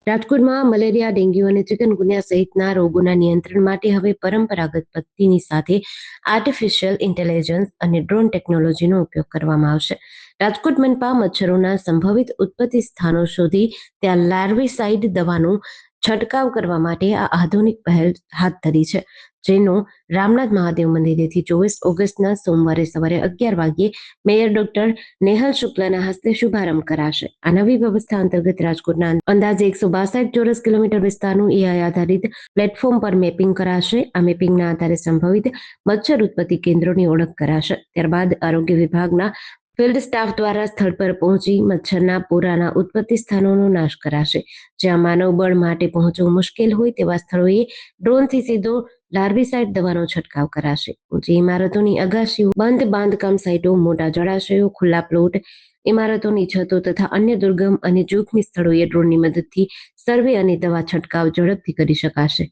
રાજકોટમાં malaria, dengue અને chikungunya સહિતના રોગોના નિયંત્રણ માટે હવે પરંપરાગત પદ્ધતિની સાથે આર્ટિફિશિયલ ઇન્ટેલિજન્સ અને ડ્રોન ટેકનોલોજીનો ઉપયોગ કરવામાં આવશે. રાજકોટ મનપા મચ્છરોના સંભવિત ઉત્પત્તિ સ્થાનો શોધી ત્યાં લાર્વિસાઇડ દવાનો છંટકાવ કરવા માટે આ આધુનિક પહેલ હાથ ધરી છે, જેનો રામનાથ મહાદેવ મંદિરેથી 24 ઓગસ્ટના સોમવારે સવારે 11 વાગ્યે મેયર ડોક્ટર નેહલ શુક્લાના હસ્તે શુભારંભ કરાશે. આ નવી વ્યવસ્થા અંતર્ગત રાજકોટના અંદાજે 162 ચોરસ કિલોમીટર વિસ્તારનું એઆઈ આધારિત પ્લેટફોર્મ પર મેપિંગ કરાશે. આ મેપિંગના આધારે સંભવિત મચ્છર ઉત્પત્તિ કેન્દ્રોની ઓળખ કરાશે. ત્યારબાદ આરોગ્ય વિભાગના ફિલ્ડ સ્ટાફ દ્વારા સ્થળ પર પહોંચી મચ્છરના પૂરાના ઉત્પત્તિ સ્થાનોનો નાશ કરાશે. જ્યાં માનવબળ માટે પહોંચવું મુશ્કેલ હોય તેવા સ્થળોએ ડ્રોનથી સીધો લાર્વિસાઇડ દવાનો છંટકાવ કરાશે. ઊંચી ઇમારતોની અગાશીઓ, બંધ બાંધકામ સાઇટો, મોટા જળાશયો, ખુલ્લા પ્લોટ, ઇમારતોની છતો તથા અન્ય દુર્ગમ અને જોખમી સ્થળોએ ડ્રોનની મદદથી સર્વે અને દવા છંટકાવ ઝડપથી કરી શકાશે.